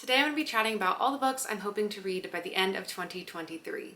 Today I'm going to be chatting about all the books I'm hoping to read by the end of 2023.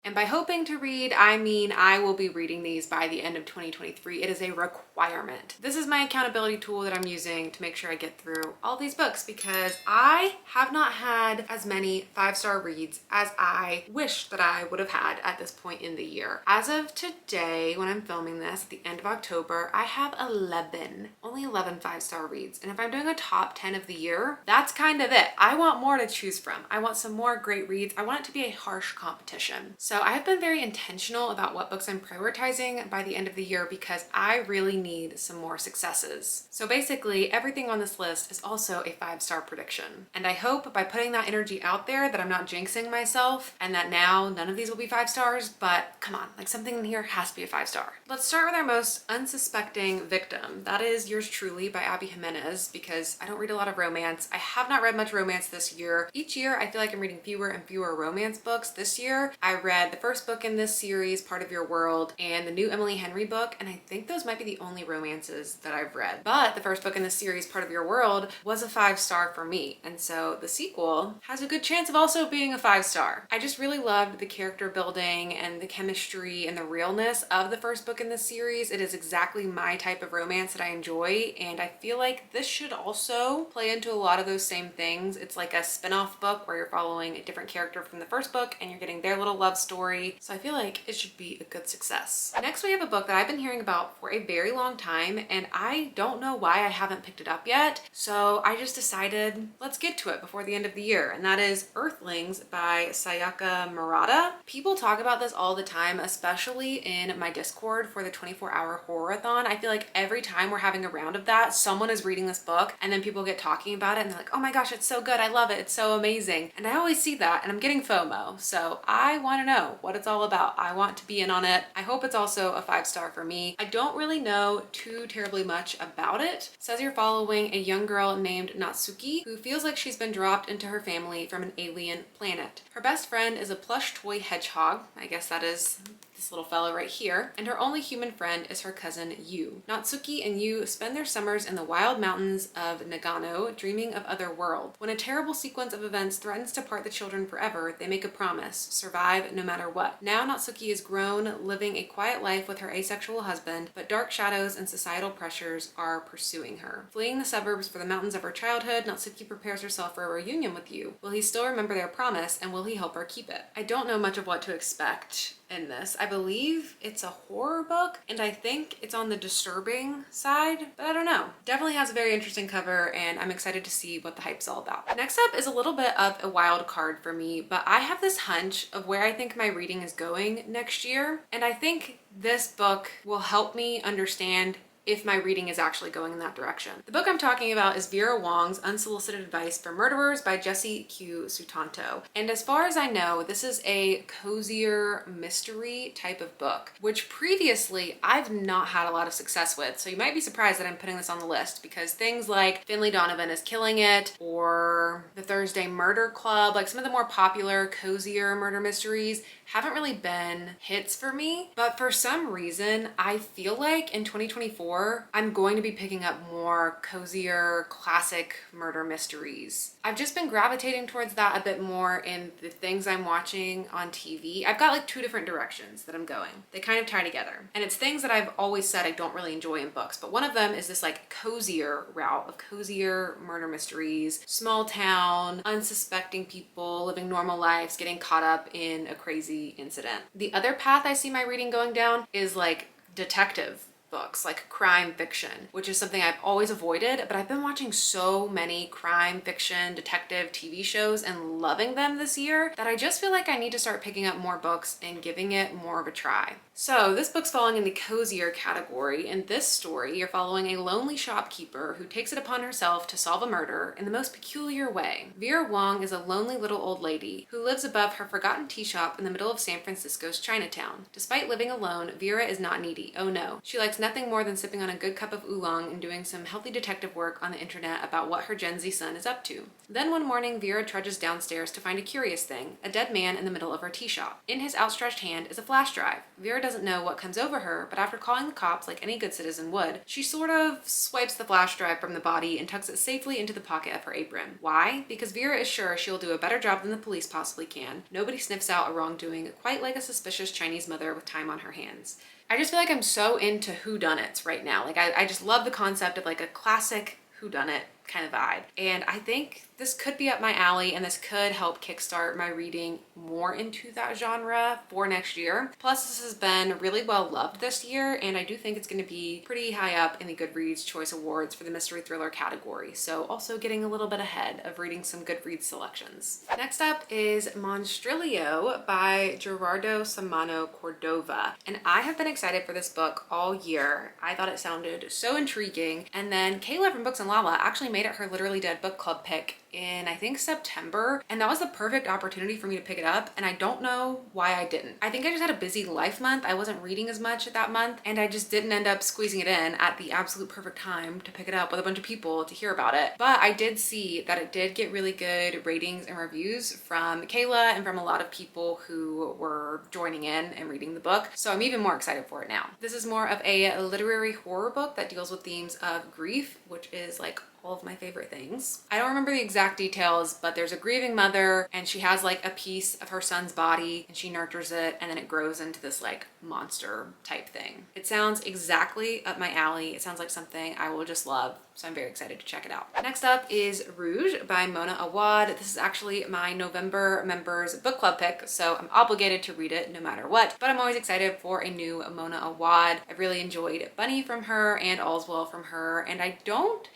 And by hoping to read, I mean I will be reading these by the end of 2023. It is a requirement. This is my accountability tool that I'm using to make sure I get through all these books because I have not had as many 5-star reads as I wish that I would have had at this point in the year. As of today, when I'm filming this at the end of October, I have only 11 5-star reads. And if I'm doing a top 10 of the year, that's kind of it. I want more to choose from. I want some more great reads. I want it to be a harsh competition. So I have been very intentional about what books I'm prioritizing by the end of the year because I really need some more successes. So basically everything on this list is also a 5-star prediction. And I hope by putting that energy out there that I'm not jinxing myself and that now none of these will be 5 stars, but come on, like something in here has to be a 5-star. Let's start with our most unsuspecting victim. That is Yours Truly by Abby Jimenez because I don't read a lot of romance. I have not read much romance this year. Each year I feel like I'm reading fewer and fewer romance books. This year I read the first book in this series, Part of Your World, and the new Emily Henry book, and I think those might be the only romances that I've read. But the first book in this series, Part of Your World, was a 5-star for me, and so the sequel has a good chance of also being a 5-star. I just really loved the character building and the chemistry and the realness of the first book in this series. It is exactly my type of romance that I enjoy, and I feel like this should also play into a lot of those same things. It's like a spin-off book where you're following a different character from the first book and you're getting their little love story. So I feel like it should be a good success. Next, we have a book that I've been hearing about for a very long time, and I don't know why I haven't picked it up yet. So I just decided, let's get to it before the end of the year. And that is Earthlings by Sayaka Murata. People talk about this all the time, especially in my Discord for the 24-hour horror-a-thon. I feel like every time we're having a round of that, someone is reading this book and then people get talking about it and they're like, oh my gosh, it's so good. I love it. It's so amazing. And I always see that and I'm getting FOMO. So I want to know what it's all about. I want to be in on it. I hope it's also a 5-star for me. I don't really know too terribly much about it. It says you're following a young girl named Natsuki who feels like she's been dropped into her family from an alien planet. Her best friend is a plush toy hedgehog. I guess that is this little fellow right here, and her only human friend is her cousin Yu. Natsuki and Yu spend their summers in the wild mountains of Nagano, dreaming of other world. When a terrible sequence of events threatens to part the children forever, they make a promise: survive no matter what. Now Natsuki is grown, living a quiet life with her asexual husband, but dark shadows and societal pressures are pursuing her. Fleeing the suburbs for the mountains of her childhood, Natsuki prepares herself for a reunion with Yu. Will he still remember their promise, and will he help her keep it? I don't know much of what to expect in this. I believe it's a horror book, and I think it's on the disturbing side, but I don't know. Definitely has a very interesting cover, and I'm excited to see what the hype's all about. Next up is a little bit of a wild card for me, but I have this hunch of where I think my reading is going next year, and I think this book will help me understand if my reading is actually going in that direction. The book I'm talking about is Vera Wong's Unsolicited Advice for Murderers by Jessie Q. Sutanto. And as far as I know, this is a cozier mystery type of book, which previously I've not had a lot of success with. So you might be surprised that I'm putting this on the list because things like Finley Donovan is Killing It or The Thursday Murder Club, like some of the more popular, cozier murder mysteries, haven't really been hits for me. But for some reason, I feel like in 2024, I'm going to be picking up more cozier, classic murder mysteries. I've just been gravitating towards that a bit more in the things I'm watching on TV. I've got like 2 different directions that I'm going. They kind of tie together. And it's things that I've always said I don't really enjoy in books. But one of them is this like cozier route of cozier murder mysteries, small town, unsuspecting people living normal lives, getting caught up in a crazy incident. The other path I see my reading going down is like detective books, like crime fiction, which is something I've always avoided, but I've been watching so many crime fiction detective TV shows and loving them this year that I just feel like I need to start picking up more books and giving it more of a try. So this book's falling in the cozier category. In this story, you're following a lonely shopkeeper who takes it upon herself to solve a murder in the most peculiar way. Vera Wong is a lonely little old lady who lives above her forgotten tea shop in the middle of San Francisco's Chinatown. Despite living alone, Vera is not needy. Oh no. She likes nothing more than sipping on a good cup of oolong and doing some healthy detective work on the internet about what her Gen Z son is up to. Then one morning, Vera trudges downstairs to find a curious thing, a dead man in the middle of her tea shop. In his outstretched hand is a flash drive. Vera doesn't know what comes over her, but after calling the cops like any good citizen would, she sort of swipes the flash drive from the body and tucks it safely into the pocket of her apron. Why? Because Vera is sure she'll do a better job than the police possibly can. Nobody sniffs out a wrongdoing quite like a suspicious Chinese mother with time on her hands. I just feel like I'm so into whodunits right now. Like I just love the concept of like a classic whodunit kind of vibe. And I think this could be up my alley, and this could help kickstart my reading more into that genre for next year. Plus, this has been really well loved this year, and I do think it's going to be pretty high up in the Goodreads Choice Awards for the mystery thriller category. So also getting a little bit ahead of reading some Goodreads selections. Next up is Monstrilio by Gerardo Samano Cordova. And I have been excited for this book all year. I thought it sounded so intriguing. And then Kayla from Books and Lala actually made it her Literally Dead book club pick in I think September, and that was the perfect opportunity for me to pick it up, and I don't know why I didn't. I think I just had a busy life month. I wasn't reading as much that month, and I just didn't end up squeezing it in at the absolute perfect time to pick it up with a bunch of people to hear about it. But I did see that it did get really good ratings and reviews from Kayla and from a lot of people who were joining in and reading the book, so I'm even more excited for it now. This is more of a literary horror book that deals with themes of grief, which is like all of my favorite things. I don't remember the exact details, but there's a grieving mother and she has like a piece of her son's body and she nurtures it, and then it grows into this like monster type thing. It sounds exactly up my alley. It sounds like something I will just love, so I'm very excited to check it out. Next up is Rouge by Mona Awad. This is actually my November members book club pick, so I'm obligated to read it no matter what, but I'm always excited for a new Mona Awad. I've really enjoyed Bunny from her and All's Well from her, and I don't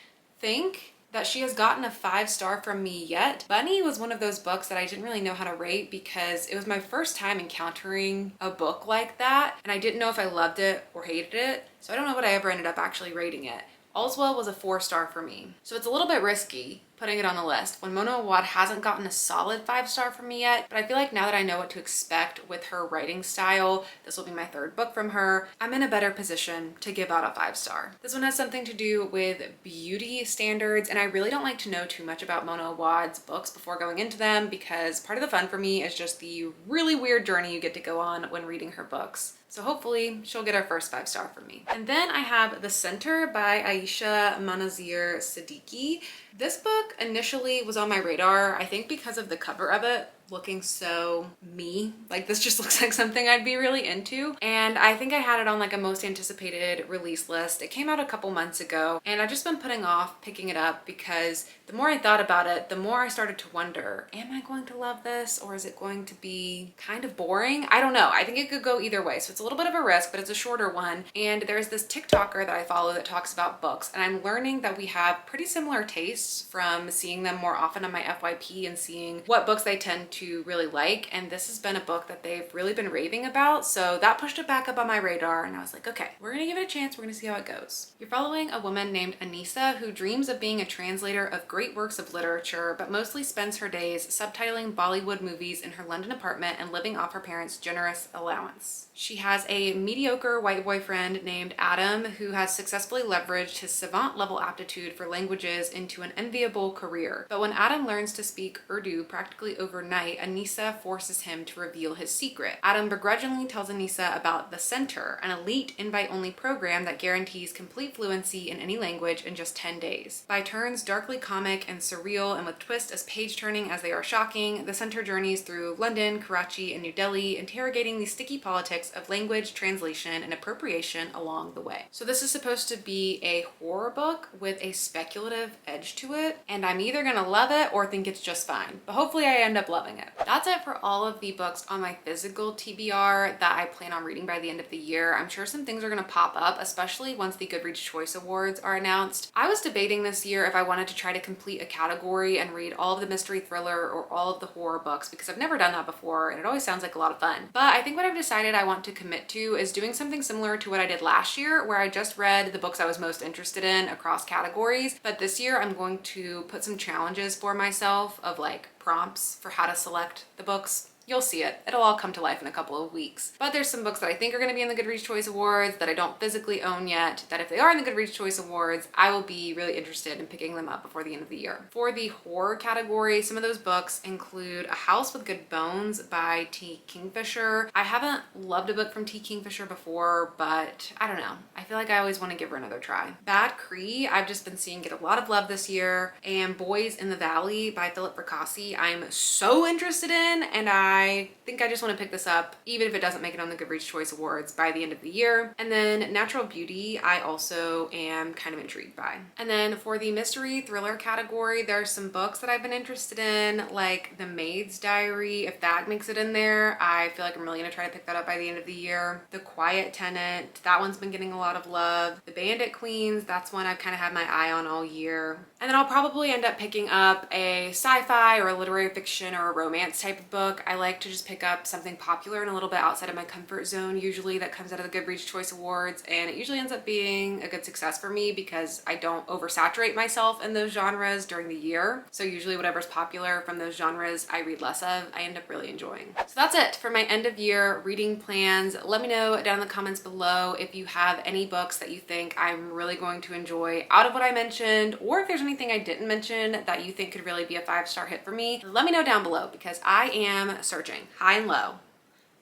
think that she has gotten a 5-star from me yet. Bunny was one of those books that I didn't really know how to rate because it was my first time encountering a book like that, and I didn't know if I loved it or hated it, so I don't know what I ever ended up actually rating it. All's Well was a 4-star for me, so it's a little bit risky putting it on the list when Mona Awad hasn't gotten a solid 5-star from me yet. But I feel like now that I know what to expect with her writing style, this will be my 3rd book from her, I'm in a better position to give out a 5-star. This one has something to do with beauty standards, and I really don't like to know too much about Mona Awad's books before going into them, because part of the fun for me is just the really weird journey you get to go on when reading her books. So hopefully she'll get her first 5-star from me. And then I have The Center by Aisha Manazir Siddiqui. This book initially was on my radar, I think because of the cover of it looking so me. Like, this just looks like something I'd be really into. And I think I had it on like a most anticipated release list. It came out a couple months ago, and I've just been putting off picking it up because the more I thought about it, the more I started to wonder, am I going to love this, or is it going to be kind of boring? I don't know. I think it could go either way. So it's a little bit of a risk, but it's a shorter one. And there's this TikToker that I follow that talks about books, and I'm learning that we have pretty similar tastes from seeing them more often on my FYP and seeing what books they tend to really like. And this has been a book that they've really been raving about, so that pushed it back up on my radar, and I was like, okay, we're gonna give it a chance. We're gonna see how it goes. You're following a woman named Anissa who dreams of being a translator of great works of literature, but mostly spends her days subtitling Bollywood movies in her London apartment and living off her parents' generous allowance. She has a mediocre white boyfriend named Adam who has successfully leveraged his savant-level aptitude for languages into an enviable career. But when Adam learns to speak Urdu practically overnight, Anissa forces him to reveal his secret. Adam begrudgingly tells Anissa about The Center, an elite invite-only program that guarantees complete fluency in any language in just 10 days. By turns darkly comic and surreal, and with twists as page-turning as they are shocking, The Center journeys through London, Karachi, and New Delhi, interrogating the sticky politics of language, translation, and appropriation along the way. So this is supposed to be a horror book with a speculative edge to it, and I'm either gonna love it or think it's just fine, but hopefully I end up loving it. That's it for all of the books on my physical TBR that I plan on reading by the end of the year. I'm sure some things are gonna pop up, especially once the Goodreads Choice Awards are announced. I was debating this year if I wanted to try to complete a category and read all of the mystery thriller or all of the horror books, because I've never done that before and it always sounds like a lot of fun. But I think what I've decided I want to commit to is doing something similar to what I did last year, where I just read the books I was most interested in across categories. But this year I'm going to put some challenges for myself of like prompts for how to select the books You'll see it. It'll all come to life in a couple of weeks. But there's some books that I think are going to be in the Goodreads Choice Awards that I don't physically own yet, that if they are in the Goodreads Choice Awards, I will be really interested in picking them up before the end of the year. For the horror category, some of those books include A House with Good Bones by T. Kingfisher. I haven't loved a book from T. Kingfisher before, but I don't know. I feel like I always want to give her another try. Bad Cree, I've just been seeing get a lot of love this year, and Boys in the Valley by Philip Fracassi I'm so interested in, and I think I just want to pick this up even if it doesn't make it on the Goodreads Choice Awards by the end of the year. And then Natural Beauty I also am kind of intrigued by. And then for the mystery thriller category, there are some books that I've been interested in, like The Maid's Diary. If that makes it in there, I feel like I'm really gonna try to pick that up by the end of the year. The Quiet Tenant, that one's been getting a lot of love. The Bandit Queens, that's one I've kind of had my eye on all year. And then I'll probably end up picking up a sci-fi or a literary fiction or a romance type of book. I like to just pick up something popular and a little bit outside of my comfort zone usually that comes out of the Goodreads Choice Awards, and it usually ends up being a good success for me because I don't oversaturate myself in those genres during the year. So usually whatever's popular from those genres I read less of, I end up really enjoying. So that's it for my end of year reading plans. Let me know down in the comments below if you have any books that you think I'm really going to enjoy out of what I mentioned, or if there's anything I didn't mention that you think could really be a 5-star hit for me. Let me know down below because I am searching high and low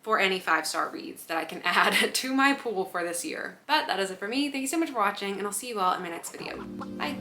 for any 5-star reads that I can add to my pool for this year. But that is it for me. Thank you so much for watching, and I'll see you all in my next video. Bye.